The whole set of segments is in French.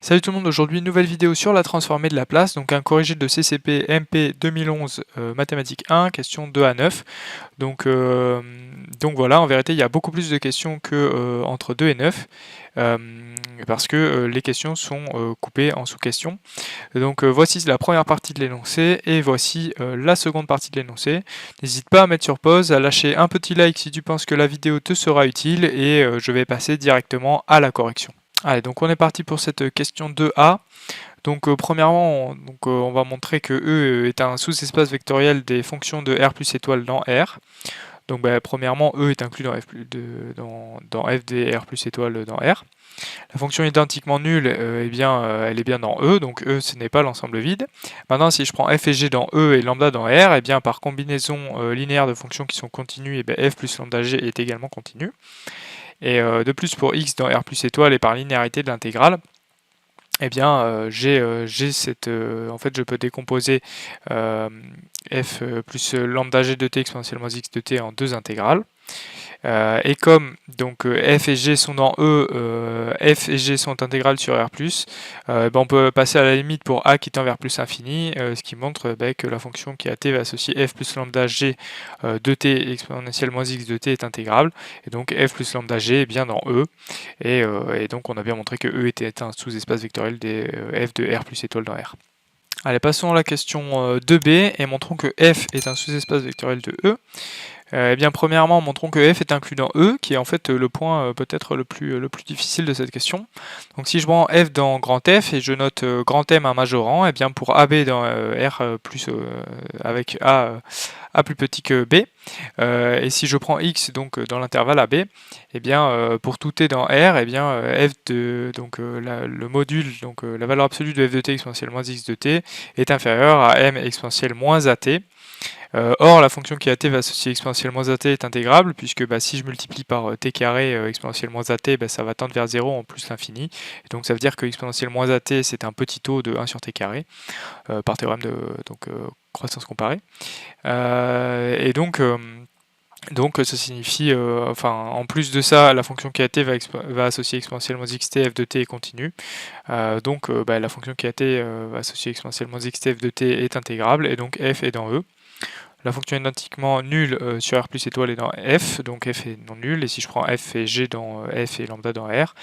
Salut tout le monde, aujourd'hui nouvelle vidéo sur la transformée de Laplace, donc un corrigé de CCP MP 2011 mathématiques 1, questions 2 à 9. Donc voilà, en vérité il y a beaucoup plus de questions que entre 2 et 9, parce que les questions sont coupées en sous-questions. Donc voici la première partie de l'énoncé et voici la seconde partie de l'énoncé. N'hésite pas à mettre sur pause, à lâcher un petit like si tu penses que la vidéo te sera utile et je vais passer directement à la correction. Allez, donc on est parti pour cette question 2A. Donc premièrement, on va montrer que E est un sous-espace vectoriel des fonctions de R plus étoile dans R. Donc premièrement, E est inclus dans f des R plus étoile dans R. La fonction identiquement nulle, elle est bien dans E, donc E ce n'est pas l'ensemble vide. Maintenant, si je prends f et g dans E et lambda dans R, et bien par combinaison linéaire de fonctions qui sont continues, et bien f plus lambda g est également continu. Et de plus, pour x dans R plus étoile et par linéarité de l'intégrale, eh bien, j'ai cette. En fait, je peux décomposer f plus lambda g de t exponentielle moins x de t en deux intégrales. Et comme donc f et g sont dans E, f et g sont intégrales sur R+, on peut passer à la limite pour a qui tend vers plus infini, ce qui montre que la fonction qui est à t va associer f plus lambda g de t exponentielle moins x de t est intégrable, et donc f plus lambda g est bien dans E, et donc on a bien montré que E était un sous-espace vectoriel des f de R plus étoile dans R. Allez, passons à la question 2b et montrons que f est un sous-espace vectoriel de E. Eh bien, premièrement, montrons que f est inclus dans E, qui est en fait le point peut-être le plus difficile de cette question. Donc si je prends f dans grand F et je note grand M un majorant, eh bien pour AB dans R avec A plus petit que B, et si je prends X donc dans l'intervalle AB, eh bien pour tout T dans R, eh bien f de le module, donc la valeur absolue de f de t exponentielle moins x de t est inférieure à m exponentielle moins at. Or, la fonction qui est at va associer exponentielle moins at est intégrable, puisque si je multiplie par t carré exponentielle moins at, ça va tendre vers 0 en plus l'infini. Et donc ça veut dire que exponentielle moins at c'est un petit taux de 1 sur t carré, par théorème de croissance comparée. Et donc ça signifie, en plus de ça, la fonction qui est at va associer exponentielle moins xt f de t est continue. La fonction qui est at va associer exponentielle moins xt f de t est intégrable, et donc f est dans E. La fonction identiquement nulle sur R plus étoile est dans F, donc F est non nul, et si je prends F et G dans F et lambda dans R,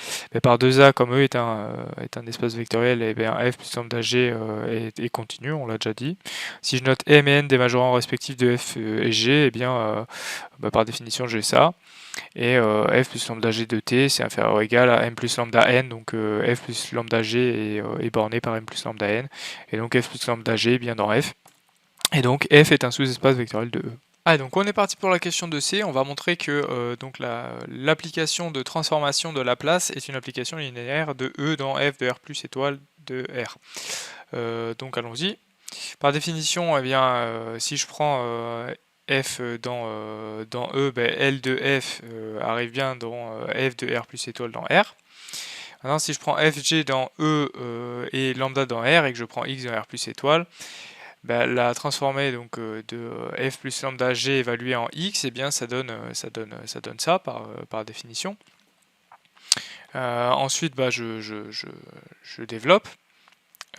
par 2A, comme E est un espace vectoriel, et bien F plus lambda G est continu, on l'a déjà dit. Si je note M et N des majorants respectifs de F et G, et bien par définition j'ai ça. Et F plus lambda G de T, c'est inférieur ou égal à M plus lambda N, donc F plus lambda G est borné par M plus lambda N, et donc F plus lambda G est bien dans F. Et donc f est un sous-espace vectoriel de E. Allez, donc on est parti pour la question de C. On va montrer que l'application de transformation de Laplace est une application linéaire de E dans f de R plus étoile de R. Donc allons-y. Par définition, si je prends f dans E, L de f arrive bien dans f de R plus étoile dans R. Maintenant, si je prends fg dans E et lambda dans R et que je prends x dans R plus étoile, la transformée de f plus lambda g évaluée en x, et bien ça donne ça par définition. Ensuite, je développe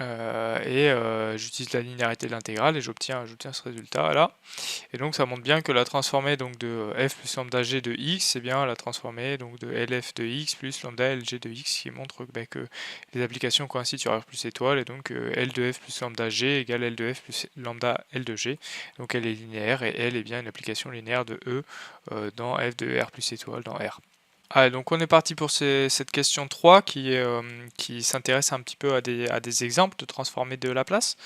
et j'utilise la linéarité de l'intégrale et j'obtiens ce résultat là. Et donc ça montre bien que la transformée de f plus lambda g de x, c'est bien la transformée de lf de x plus lambda lg de x, qui montre que les applications coïncident sur r plus étoile, et donc L de f plus lambda g égale L de f plus lambda L de g. Donc elle est linéaire, et L est bien une application linéaire de E dans f de R plus étoile dans R. Allez, donc on est parti pour cette question 3 qui s'intéresse un petit peu à des exemples de transformée de Laplace.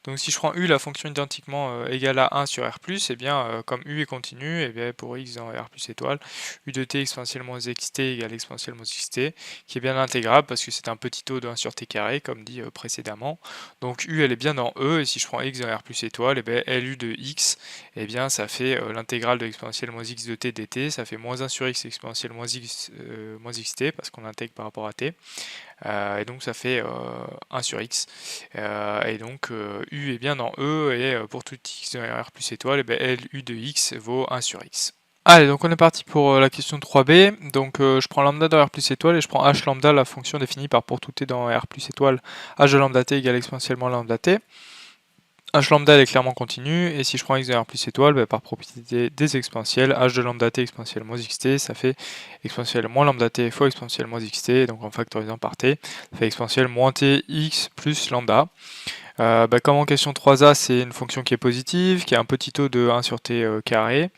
Donc si je prends U, la fonction identiquement égale à 1 sur R+, et bien comme U est continu, et bien pour x dans R plus étoile, U de t exponentielle moins xt égale exponentielle moins xt, qui est bien intégrable parce que c'est un petit taux de 1 sur t carré, comme dit précédemment. Donc U elle est bien dans E, et si je prends x dans R plus étoile, et bien LU de x, et bien ça fait l'intégrale de exponentielle moins x de t dt, ça fait moins 1 sur x exponentielle moins xt, parce qu'on intègre par rapport à t, et donc ça fait 1 sur x, et donc u est bien dans E, et pour tout x dans R plus étoile, et bien L u de x vaut 1 sur x. Allez, donc on est parti pour la question 3b. Donc je prends lambda dans R plus étoile et je prends h lambda, la fonction définie par pour tout t dans R plus étoile, h de lambda t égale exponentiellement lambda t. H lambda elle est clairement continue, et si je prends x de R plus étoile, bah, par propriété des exponentielles, h de lambda t exponentielle moins xt, ça fait exponentielle moins lambda t fois exponentielle moins xt, donc en factorisant par t, ça fait exponentielle moins t x plus lambda. Comme en question 3a, c'est une fonction qui est positive, qui a un petit taux de 1 sur t carré,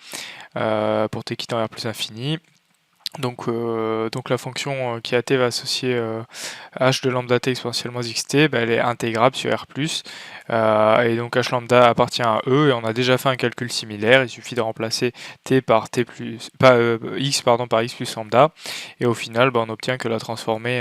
pour t qui tend vers plus infini. Donc la fonction qui à t va associer h de lambda t exponentielle moins xt, elle est intégrable sur R+, et donc h lambda appartient à E, et on a déjà fait un calcul similaire, il suffit de remplacer t par t plus, x par x plus lambda, et au final on obtient que la transformée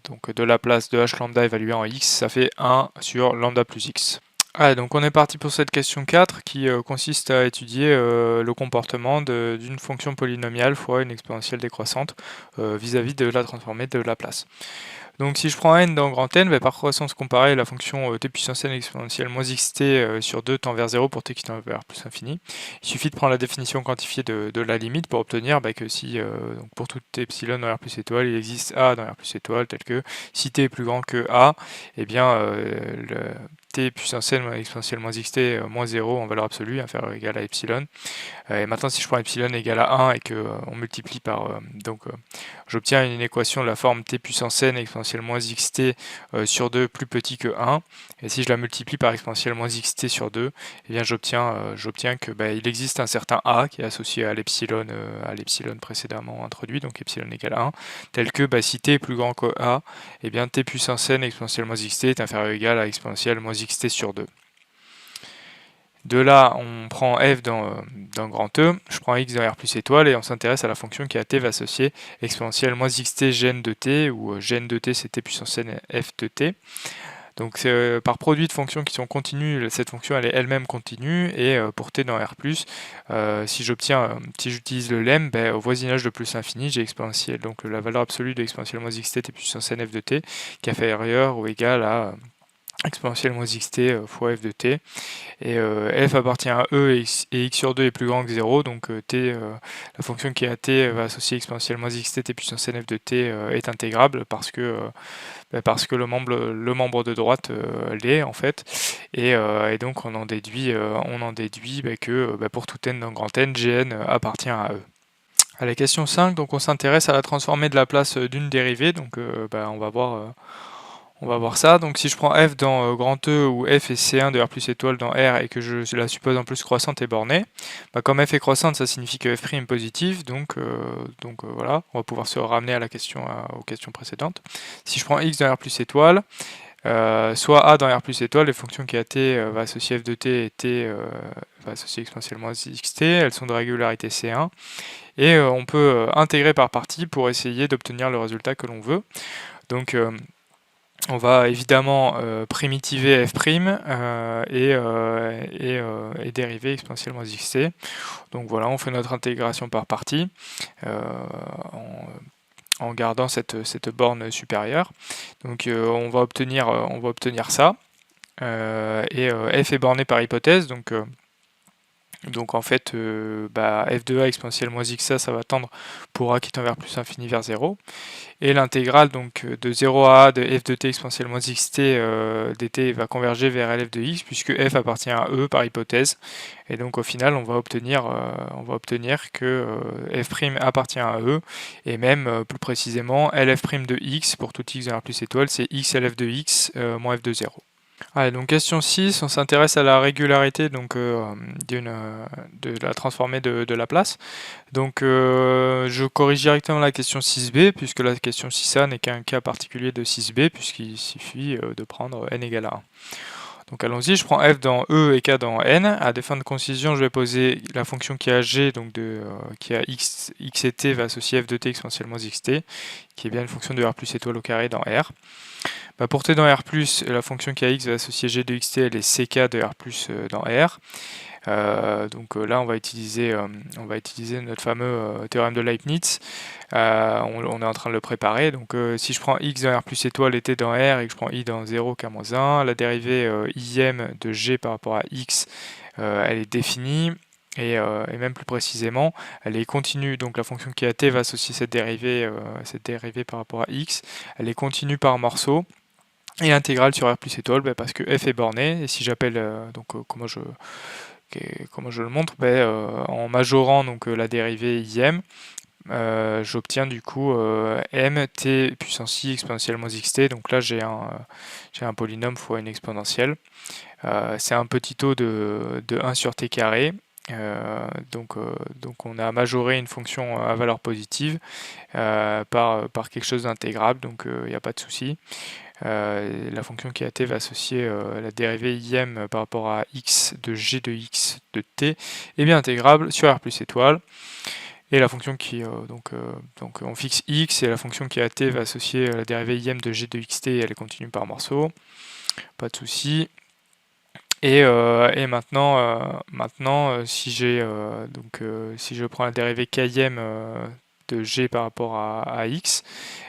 donc de la place de h lambda évaluée en x, ça fait 1 sur lambda plus x. Allez, donc on est parti pour cette question 4 qui consiste à étudier le comportement d'une fonction polynomiale fois une exponentielle décroissante vis-à-vis de la transformée de Laplace. Donc si je prends n dans grand N, par croissance comparée, la fonction t puissance n exponentielle moins xt sur 2 tend vers 0 pour t qui tend vers plus infini. Il suffit de prendre la définition quantifiée de la limite pour obtenir que si donc pour tout epsilon dans R plus étoile, il existe a dans R plus étoile, tel que si t est plus grand que a, et bien le t puissance n exponentielle moins xt moins 0 en valeur absolue, inférieur ou égal à epsilon. Et maintenant si je prends epsilon égale à 1 et que on multiplie par j'obtiens une équation de la forme t puissance n exponentielle moins xt sur 2 plus petit que 1, et si je la multiplie par exponentielle moins xt sur 2, eh bien j'obtiens que il existe un certain a qui est associé à l'epsilon précédemment introduit, donc epsilon égale à 1, tel que si t est plus grand que a, eh bien t puissance n exponentielle moins xt est inférieur ou égal à exponentielle moins xt sur 2. De là, on prend f dans grand E, je prends x dans R plus étoile, et on s'intéresse à la fonction qui à t va associer exponentielle moins xt gn de t, où gn de t c'est t puissance n f de t. Donc par produit de fonctions qui sont continues, cette fonction elle est elle-même continue, et pour t dans R+, si j'utilise le lemme, au voisinage de plus infini, j'ai exponentielle, donc la valeur absolue de exponentielle moins xt t puissance n f de t, qui est inférieure ou égale à exponentielle moins xt fois f de t, et f appartient à E et x sur 2 est plus grand que 0, donc la fonction qui est à t va associer exponentielle moins xt t puissance n f de t est intégrable parce que le membre de droite l'est en fait, et donc on en déduit que pour tout n dans grand N, Gn appartient à E. À la question 5, donc on s'intéresse à la transformée de Laplace d'une dérivée, donc on va voir ça. Donc si je prends f dans grand E, où f est C1 de R plus étoile dans R, et que je la suppose en plus croissante et bornée, comme f est croissante, ça signifie que f' est positif, donc voilà, on va pouvoir se ramener à la question, aux questions précédentes. Si je prends x dans R plus étoile, soit a dans R plus étoile, les fonctions qui à t va associer f de t et t va associer exponentiellement xt, elles sont de régularité C1, et on peut intégrer par partie pour essayer d'obtenir le résultat que l'on veut. Donc on va évidemment primitiver f' et dériver exponentiellement xt. Donc voilà, on fait notre intégration par partie en gardant cette borne supérieure. Donc on va obtenir ça. Et f est borné par hypothèse, donc en fait, f de a exponentielle moins xa, ça va tendre pour a qui tend vers plus infini vers 0. Et l'intégrale donc de 0 à a de f de t exponentielle moins xt dt va converger vers lf de x, puisque f appartient à E par hypothèse. Et donc au final, on va obtenir que f' appartient à E, et même plus précisément, lf' de x, pour tout x dans R plus étoile, c'est x lf de x moins f de 0. Allez, donc question 6, on s'intéresse à la régularité de la transformée de Laplace. Donc je corrige directement la question 6b, puisque la question 6a n'est qu'un cas particulier de 6b, puisqu'il suffit de prendre n égale à 1. Donc allons-y, je prends f dans E et k dans n. À des fins de concision, je vais poser la fonction qui a g, donc qui a x et t va associer f de t exponentielle moins xt, qui est bien une fonction de R plus étoile au carré dans R. Pour t dans R+, la fonction qui a x va associer g de xt, elle est ck de R+, dans R. Donc là, on va utiliser notre fameux théorème de Leibniz. On est en train de le préparer. Donc si je prends x dans R plus étoile et t dans R, et que je prends i dans 0, k-1, la dérivée im de g par rapport à x, elle est définie. et même plus précisément, elle est continue, donc la fonction qui est à t va associer cette dérivée par rapport à x, elle est continue par morceau, et intégrale sur R plus étoile, parce que f est borné, et si j'appelle, comment je le montre, en majorant donc, la dérivée im, j'obtiens du coup mt puissance i exponentielle moins xt, donc là j'ai un polynôme fois une exponentielle. C'est un petit taux de 1 sur t carré. Donc on a majoré une fonction à valeur positive par quelque chose d'intégrable, donc il n'y a pas de souci. La fonction qui est à t va associer la dérivée im par rapport à x de g de x de t est bien intégrable sur R plus étoile. Et la fonction qui, donc on fixe x, et la fonction qui est à t va associer la dérivée im de g de xt, elle est continue par morceau, pas de souci. Et maintenant, si je prends la dérivée kim de g par rapport à x,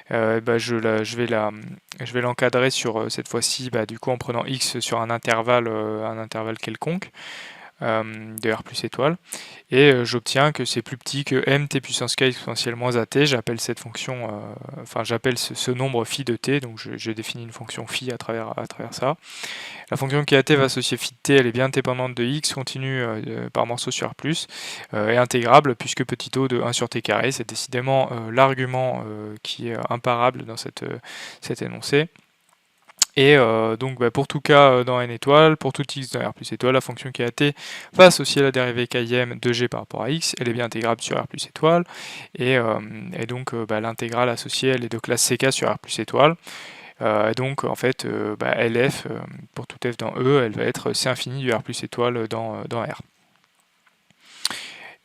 je vais l'encadrer sur cette fois-ci, du coup en prenant x sur un intervalle quelconque de R plus étoile, et j'obtiens que c'est plus petit que mt puissance k exponentielle moins at. J'appelle cette fonction, j'appelle ce nombre phi de t, donc je définis une fonction phi à travers ça. La fonction qui est à t va associer phi de t, elle est bien dépendante de x, continue par morceau sur R plus, et intégrable, puisque petit o de 1 sur t carré, c'est décidément l'argument qui est imparable dans cet énoncé. Et donc pour tout k dans n étoile, pour tout x dans R plus étoile, la fonction qui est à t va associer la dérivée kim de g par rapport à x, elle est bien intégrable sur R plus étoile, et donc l'intégrale associée, elle est de classe ck sur R plus étoile. Donc en fait, lf, pour tout f dans E, elle va être c infini du R plus étoile dans R.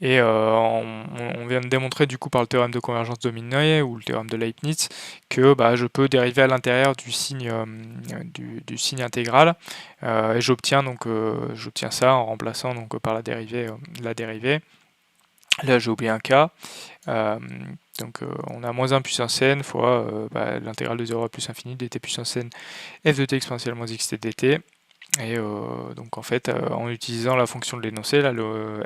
Et on vient de démontrer du coup par le théorème de convergence dominée ou le théorème de Leibniz que je peux dériver à l'intérieur du signe intégral, et j'obtiens ça en remplaçant donc par la dérivée. Là j'ai oublié un cas. On a moins 1 puissance n fois l'intégrale de 0 à plus infini dt puissance n f de t exponentielle moins xt dt. Et donc en fait, en utilisant la fonction de l'énoncé, là, le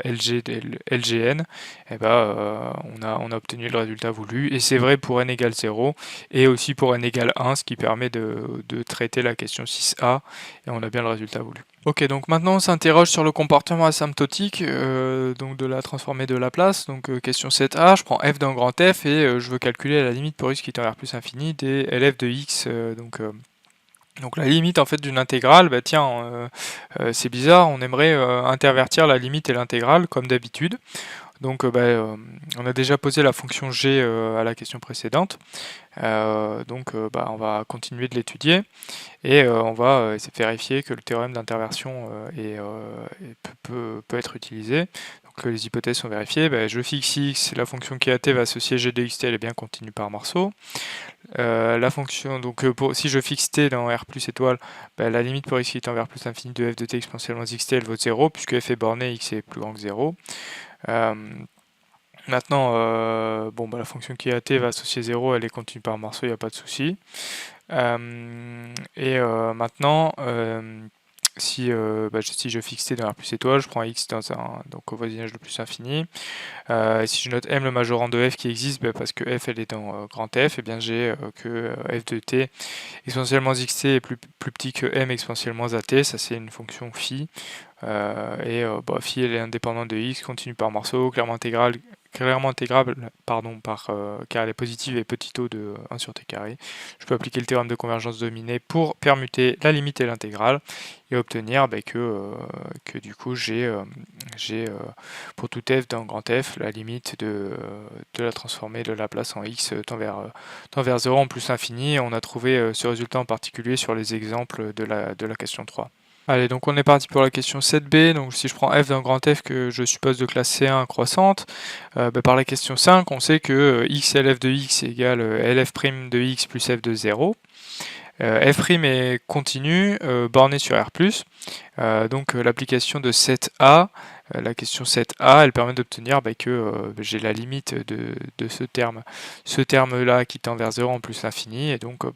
LGN, on a obtenu le résultat voulu. Et c'est vrai pour n égale 0 et aussi pour n égale 1, ce qui permet de traiter la question 6a, et on a bien le résultat voulu. Ok, donc maintenant on s'interroge sur le comportement asymptotique donc de la transformée de Laplace. Donc question 7a, je prends f d'un grand F et je veux calculer la limite pour x qui tend vers plus infini des lf de x. Donc la limite en fait d'une intégrale, c'est bizarre, on aimerait intervertir la limite et l'intégrale comme d'habitude. Donc on a déjà posé la fonction g à la question précédente, on va continuer de l'étudier, et on va essayer de vérifier que le théorème d'interversion peut être utilisé. Donc les hypothèses sont vérifiées. Je fixe x, la fonction qui est à t va associer g de xt, elle est bien continue par morceau. La fonction, si je fixe t dans R plus étoile, la limite pour x qui tend vers plus infini de f de t exponentielle moins xt, elle vaut 0, puisque f est borné, x est plus grand que 0. Maintenant, la fonction qui est à t va associer 0, elle est continue par morceau, il n'y a pas de souci. Maintenant, si je fixe t dans R plus étoile, je prends x au voisinage de plus infini. Si je note m le majorant de f qui existe, parce que f elle est dans grand F, et bien j'ai que f de t exponentielle moins xt est plus petit que m exponentielle moins at, ça c'est une fonction phi. Phi elle est indépendante de x, continue par morceau, clairement intégrable car elle est positive et petit o de 1 sur t carré. Je peux appliquer le théorème de convergence dominée pour permuter la limite et l'intégrale et obtenir que du coup j'ai pour tout f dans grand F la limite de la transformée de Laplace en x tend vers 0 en plus infini. On a trouvé ce résultat en particulier sur les exemples de la question 3. Allez, donc on est parti pour la question 7b. Donc si je prends f d'un grand F que je suppose de classe C1 croissante, par la question 5, on sait que x lf de x égale lf' de x plus f de 0. F' est continu, borné sur R+. Donc l'application de 7a, la question 7a, elle permet d'obtenir que j'ai la limite de ce terme-là qui tend vers 0 en plus l'infini, et donc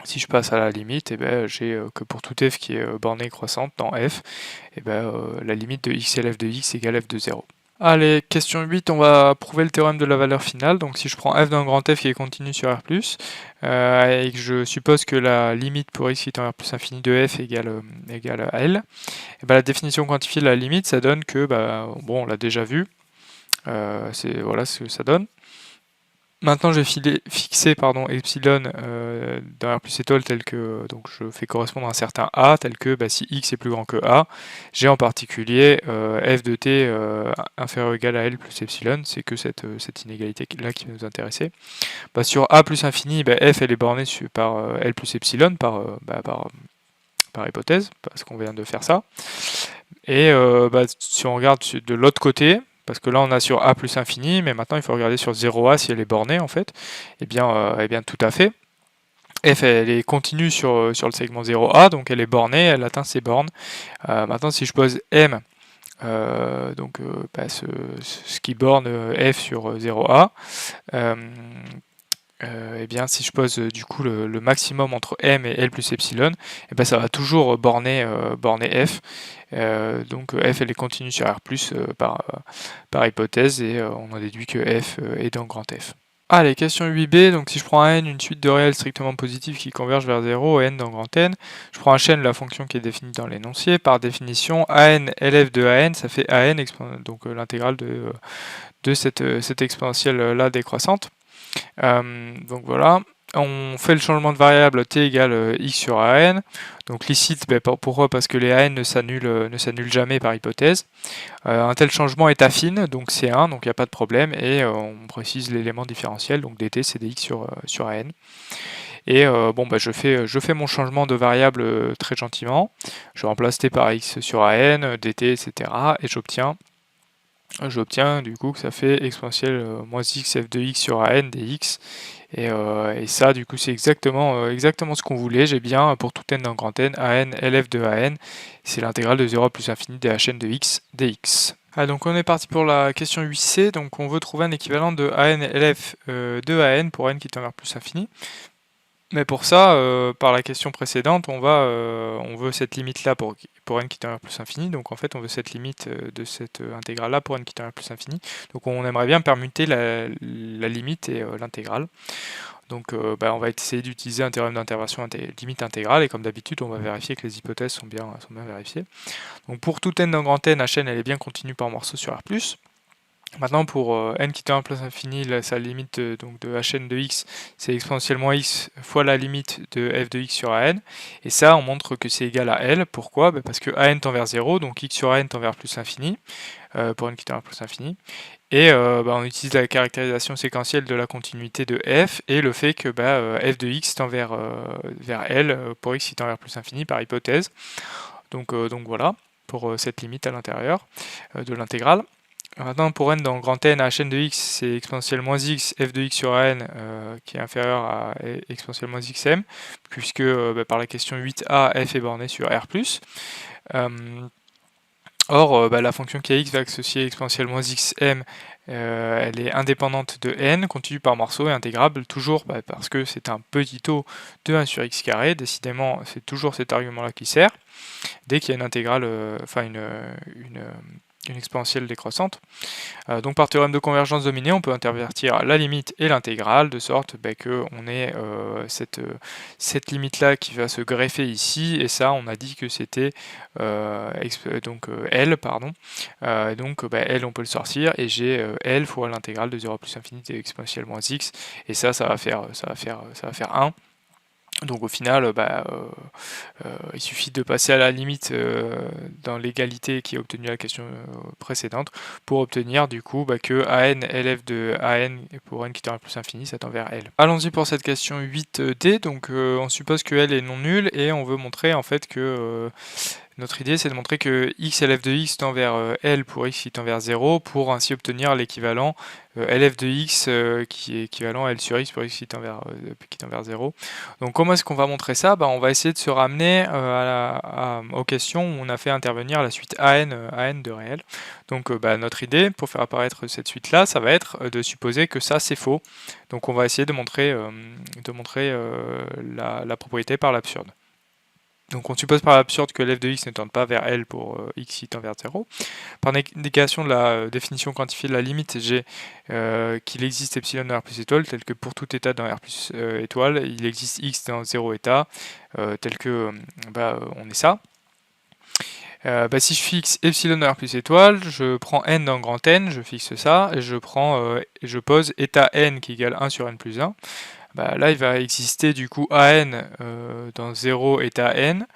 Si je passe à la limite, j'ai que pour tout f qui est borné croissante dans f, la limite de x et f de x égale f de 0. Allez, question 8, on va prouver le théorème de la valeur finale. Donc si je prends f d'un grand F qui est continu sur R+, et que je suppose que la limite pour x qui tend vers plus infini de f égale à L, la définition quantifiée de la limite, ça donne que, bon, on l'a déjà vu, voilà ce que ça donne. Maintenant, j'ai fixé epsilon dans R plus étoile tel que donc je fais correspondre à un certain A, tel que si x est plus grand que A, j'ai en particulier f de t inférieur ou égal à L plus epsilon, c'est que cette inégalité-là qui va nous intéresser. Sur A plus infini, f elle est bornée par L plus epsilon, par hypothèse, parce qu'on vient de faire ça. Et si on regarde de l'autre côté, parce que là on a sur A plus infini, mais maintenant il faut regarder sur 0A si elle est bornée en fait, eh bien tout à fait. F elle est continue sur le segment 0A, donc elle est bornée, elle atteint ses bornes. Maintenant si je pose M, ce qui borne F sur 0A, si je pose du coup le maximum entre m et L plus epsilon, ça va toujours borner f. Donc f elle est continue sur R+, par hypothèse, et on en déduit que f est dans grand F. Allez, question 8b, donc si je prends n une suite de réels strictement positifs qui convergent vers 0, n dans grand N, je prends Hn, la fonction qui est définie dans l'énoncé, par définition, An LF de An, ça fait An, donc l'intégrale de cette exponentielle-là décroissante. Donc voilà, on fait le changement de variable t égale x sur an. Donc licite, pourquoi? Parce que les an ne s'annulent jamais par hypothèse. Un tel changement est affine, donc c'est 1, donc il n'y a pas de problème, et on précise l'élément différentiel, donc dt c'est dx sur an. Et je fais mon changement de variable très gentiment. Je remplace t par x sur an, dt, etc. Et j'obtiens du coup que ça fait exponentielle moins x f de x sur an dx. Et ça, du coup, c'est exactement ce qu'on voulait. J'ai bien, pour tout n dans grand N, an lf de an. C'est l'intégrale de 0 à plus infini de hn de x dx. Donc on est parti pour la question 8c. Donc on veut trouver un équivalent de an lf de an pour n qui tend vers plus infini. Mais pour ça, par la question précédente, on veut cette limite-là pour n qui tend vers plus infini. Donc en fait, on veut cette limite de cette intégrale-là pour n qui tend vers plus infini. Donc on aimerait bien permuter la limite et l'intégrale. Donc on va essayer d'utiliser un théorème d'interversion limite intégrale. Et comme d'habitude, on va vérifier que les hypothèses sont bien vérifiées. Donc pour tout n dans grand N, Hn elle est bien continue par morceau sur R+. Maintenant, pour n qui tend à plus infini, sa limite de hn de x, c'est exponentiellement x fois la limite de f de x sur an. Et ça, on montre que c'est égal à L. Pourquoi? Parce que an tend vers 0, donc x sur an tend vers plus infini, pour n qui tend vers plus infini. Et on utilise la caractérisation séquentielle de la continuité de f, et le fait que f de x tend vers L pour x qui tend vers plus infini par hypothèse. Donc voilà, pour cette limite à l'intérieur de l'intégrale. Maintenant, pour n dans grand N, hn de x, c'est exponentielle moins x, f de x sur an, qui est inférieur à exponentielle moins xm, puisque par la question 8a, f est borné sur R+. Or, la fonction qui a x va associer exponentielle moins xm, elle est indépendante de n, continue par morceau et intégrable, toujours parce que c'est un petit taux de 1 sur x carré. Décidément, c'est toujours cet argument-là qui sert, dès qu'il y a une intégrale, une exponentielle décroissante. Donc par théorème de convergence dominée, on peut intervertir la limite et l'intégrale, de sorte qu'on ait cette limite-là qui va se greffer ici, et ça, on a dit que c'était L, pardon. L, on peut le sortir, et j'ai L fois l'intégrale de 0 à plus infini de exponentielle moins x, et ça va faire 1. Donc au final, il suffit de passer à la limite dans l'égalité qui est obtenue à la question précédente pour obtenir du coup que an lf de an pour n qui tend à plus infini, ça tend vers L. Allons-y pour cette question 8D. Donc on suppose que L est non nul et on veut montrer en fait que Notre idée, c'est de montrer que x LF de x tend vers L pour x qui tend vers 0, pour ainsi obtenir l'équivalent LF de x qui est équivalent à L sur x pour x qui tend vers 0. Donc comment est-ce qu'on va montrer ça? On va essayer de se ramener aux questions où on a fait intervenir la suite AN de réel. Donc notre idée, pour faire apparaître cette suite-là, ça va être de supposer que ça, c'est faux. Donc on va essayer de montrer la propriété par l'absurde. Donc on suppose par l'absurde que l'f de x ne tende pas vers L pour x qui tend vers 0. Par négation de la définition quantifiée de la limite g, qu'il existe epsilon dans R plus étoile, tel que pour tout état dans R plus étoile, il existe x dans 0 état, tel que on est ça. Si je fixe epsilon dans R plus étoile, je prends n dans grand N, je fixe ça, et je pose état n qui égale 1 sur n plus 1. Là, il va exister du coup AN dans 0 état n,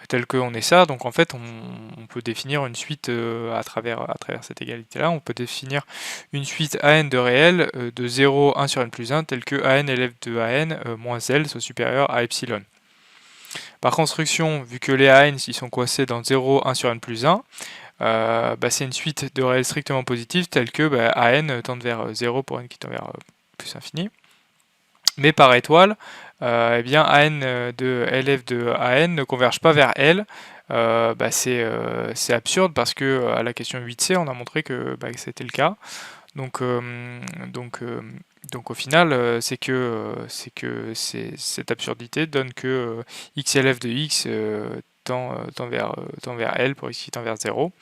tel qu'on est ça. Donc en fait, on peut définir une suite à travers cette égalité-là. On peut définir une suite AN de réel de 0, 1 sur n plus 1, tel que AN élève de AN moins L soit supérieur à epsilon. Par construction, vu que les AN ils sont coincés dans 0, 1 sur n plus 1, c'est une suite de réels strictement positifs, telle que AN tend vers 0 pour n qui tend vers plus infini. Mais par étoile, AN de LF de AN ne converge pas vers L. C'est absurde parce que à la question 8c, on a montré que c'était le cas. Donc au final, c'est que cette absurdité donne que XLF de X tend vers L pour X qui tend vers 0.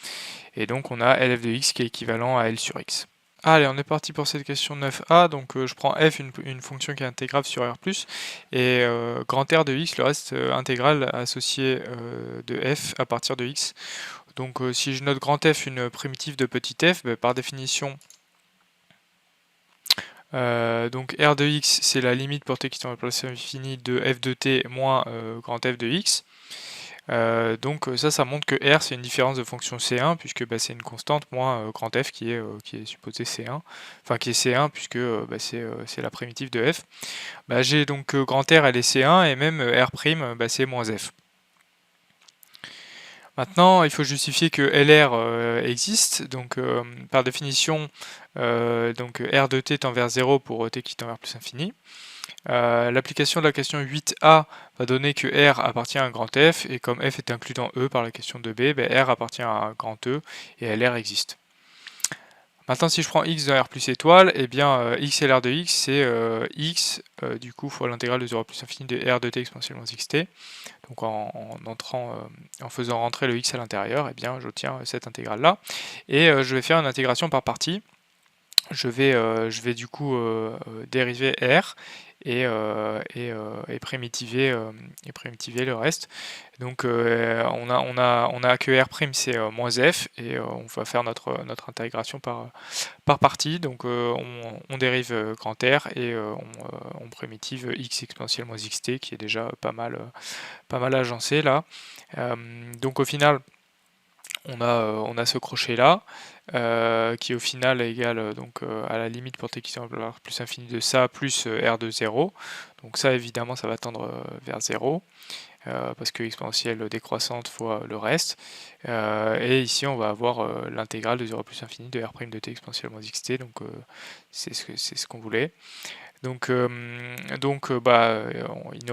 Et donc on a LF de X qui est équivalent à L sur X. Allez, on est parti pour cette question 9a. Donc je prends f, une fonction qui est intégrable sur R+, et grand R de x, le reste intégral associé de f à partir de x. Donc si je note grand f une primitive de petit f, par définition, donc R de x, c'est la limite pour t qui tend vers la place infinie de f de t moins grand f de x. Donc ça montre que R c'est une différence de fonction C1 puisque c'est une constante moins grand F qui est supposé C1, enfin qui est C1 puisque c'est la primitive de F. J'ai donc grand R elle est C1 et même R' c'est moins F. Maintenant il faut justifier que LR existe, donc par définition R de t tend vers 0 pour t qui tend vers plus infini. L'application de la question 8a va donner que R appartient à un grand F, et comme F est inclus dans E par la question 2b, R appartient à un grand E, et LR existe. Maintenant, si je prends x dans R plus étoile, x et LR de x, c'est x, du coup, fois l'intégrale de 0 plus infini de R de t exponentielle moins xt. Donc en faisant rentrer le x à l'intérieur, j'obtiens cette intégrale-là. Et je vais faire une intégration par partie. Je vais du coup dériver R et primitiver le reste. Donc on a que R' c'est moins f, et on va faire notre intégration par partie. Donc on dérive grand R et on primitive x exponentielle moins xt qui est déjà pas mal agencé là. Donc au final on a ce crochet là qui au final est égal à la limite pour t qui tend vers plus infini de ça plus R de 0. Donc ça évidemment ça va tendre vers 0 parce que exponentielle décroissante fois le reste. Et ici on va avoir l'intégrale de 0 plus infini de R' de t exponentielle moins xt, donc c'est ce qu'on voulait. Donc, il nous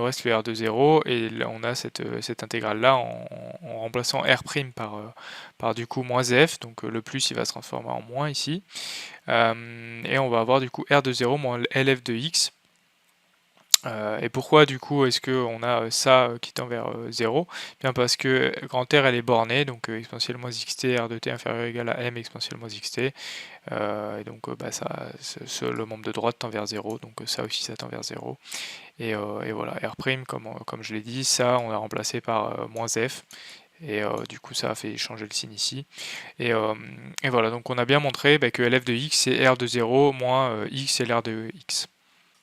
reste le R de 0 et là, on a cette intégrale-là en remplaçant R' par du coup moins f, donc le plus il va se transformer en moins ici. Et on va avoir du coup R de 0 moins LF de x. Et pourquoi du coup est-ce qu'on a ça qui tend vers 0? Bien parce que grand R elle est bornée, donc exponentielle moins xt R de t inférieur ou égal à m exponentielle moins xt. Et donc le membre de droite tend vers 0, donc ça aussi ça tend vers 0. Et voilà, R', comme je l'ai dit, ça on l'a remplacé par moins f. Et du coup ça a fait changer le signe ici. Et voilà, donc on a bien montré que LF de x c'est R de 0 moins x et l'R de x.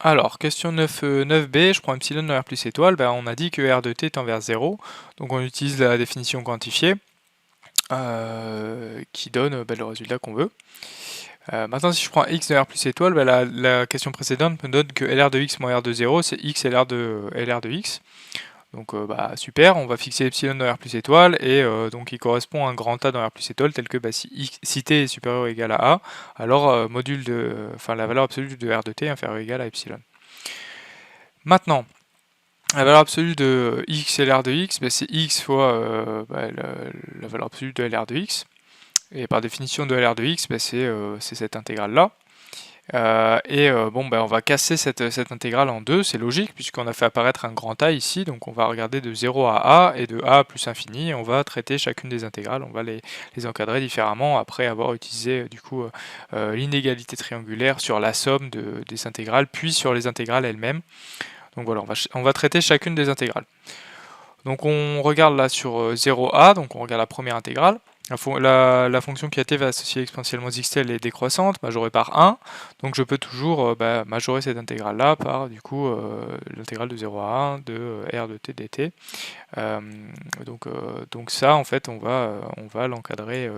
Alors, question 9b, je prends epsilon dans R plus étoile, on a dit que R de t tend vers 0, donc on utilise la définition quantifiée qui donne le résultat qu'on veut. Maintenant, si je prends x dans R plus étoile, la question précédente me donne que LR de x moins R de 0, c'est x et LR de x. Donc super, on va fixer epsilon dans R plus étoile, et donc il correspond à un grand A dans R plus étoile, tel que si t est supérieur ou égal à A, alors la valeur absolue de R de t est inférieure ou égale à epsilon. Maintenant, la valeur absolue de x et LR de x, c'est x fois la valeur absolue de LR de x. Et par définition de LR de x, c'est cette intégrale-là. On va casser cette intégrale en deux, c'est logique, puisqu'on a fait apparaître un grand A ici, donc on va regarder de 0 à A et de A plus infini, et on va traiter chacune des intégrales, on va les encadrer différemment après avoir utilisé l'inégalité triangulaire sur la somme des intégrales, puis sur les intégrales elles-mêmes. Donc voilà, on va traiter chacune des intégrales. Donc on regarde là sur 0a, donc on regarde la première intégrale. La fonction qui a t va associer exponentielle moins xl est décroissante, majorée par 1. Donc je peux toujours majorer cette intégrale là par l'intégrale de 0 à 1 de r de t dt. Donc ça en fait on va l'encadrer,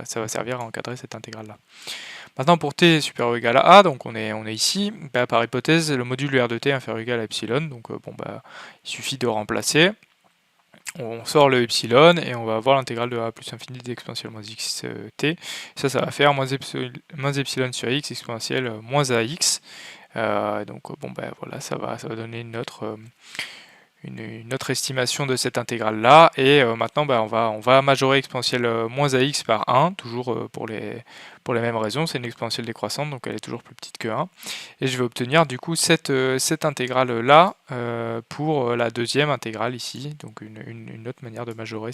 ça va servir à encadrer cette intégrale là. Maintenant pour t supérieur ou égal à a, donc on est ici, par hypothèse le module de r de t est inférieur ou égal à epsilon, donc il suffit de remplacer. On sort le epsilon et on va avoir l'intégrale de a plus infini d'exponentielle moins xt. Ça va faire moins epsilon sur x exponentielle moins ax. Voilà, ça va donner une autre estimation de cette intégrale là, et maintenant on va majorer exponentielle moins ax par 1, toujours pour les mêmes raisons, c'est une exponentielle décroissante, donc elle est toujours plus petite que 1, et je vais obtenir du coup cette intégrale là pour la deuxième intégrale ici, donc une autre manière de majorer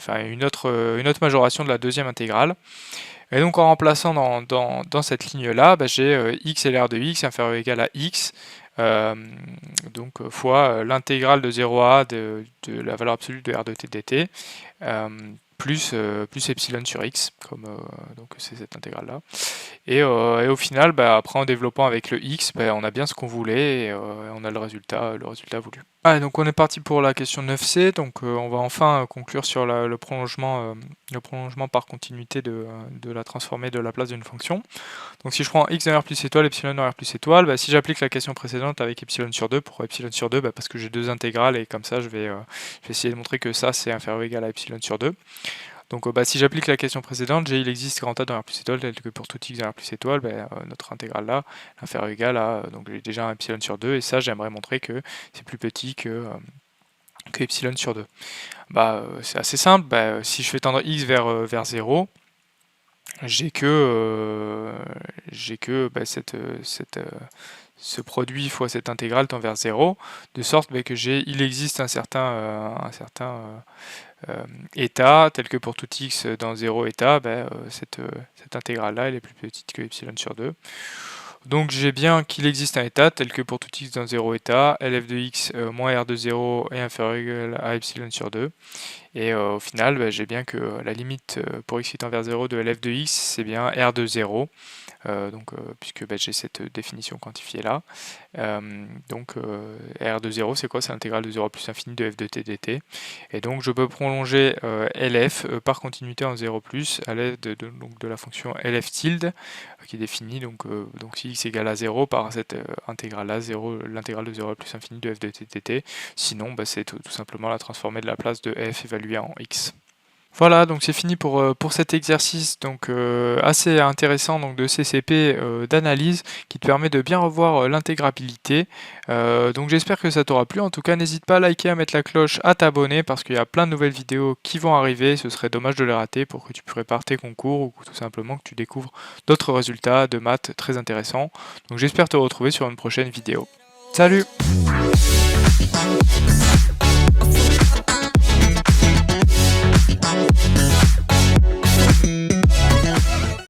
une autre majoration de la deuxième intégrale. Et donc en remplaçant dans cette ligne là, j'ai x et LR de x inférieur ou égal à x, fois l'intégrale de 0 à a de la valeur absolue de r de t dt, plus epsilon sur x, donc c'est cette intégrale là. Et au final, après en développant avec le x, on a bien ce qu'on voulait, et on a le résultat voulu. Allez, donc on est parti pour la question 9c, donc on va enfin conclure sur le prolongement par continuité de la transformée de la place d'une fonction. Donc si je prends x dans R plus étoile, epsilon dans R plus étoile, si j'applique la question précédente avec epsilon sur 2, pourquoi epsilon sur 2 parce que j'ai deux intégrales, et comme ça je vais essayer de montrer que ça c'est inférieur ou égal à epsilon sur 2. Donc si j'applique la question précédente, il existe grand A dans R plus étoile, tel que pour tout x dans R plus étoile, notre intégrale là, inférieure ou égale à, donc j'ai déjà un epsilon sur 2, et ça j'aimerais montrer que c'est plus petit que epsilon sur 2. C'est assez simple, si je fais tendre x vers 0, j'ai que ce produit fois cette intégrale tend vers 0, de sorte que il existe un certain état, tel que pour tout x dans 0 état, cette intégrale là elle est plus petite que epsilon sur 2. Donc j'ai bien qu'il existe un état tel que pour tout x dans 0 état, lf de x moins r de 0 est inférieur ou égal à epsilon sur 2. Et au final, j'ai bien que la limite pour x qui tend vers 0 de lf de x, c'est bien r de 0, puisque j'ai cette définition quantifiée là. R de 0, c'est quoi? C'est l'intégrale de 0 à plus infini de f de t dt. Et donc je peux prolonger lf par continuité en 0 plus à l'aide de la fonction lf tilde, qui est définie donc si x égale à 0 par cette intégrale là, l'intégrale de 0 à plus infini de f de t dt. Sinon, c'est tout simplement la transformée de la place de f évaluée en x. Voilà, donc c'est fini pour cet exercice donc assez intéressant donc de CCP d'analyse, qui te permet de bien revoir l'intégrabilité. Donc j'espère que ça t'aura plu. En tout cas, n'hésite pas à liker, à mettre la cloche, à t'abonner, parce qu'il y a plein de nouvelles vidéos qui vont arriver. Ce serait dommage de les rater pour que tu prépares tes concours, ou tout simplement que tu découvres d'autres résultats de maths très intéressants. Donc j'espère te retrouver sur une prochaine vidéo. Salut!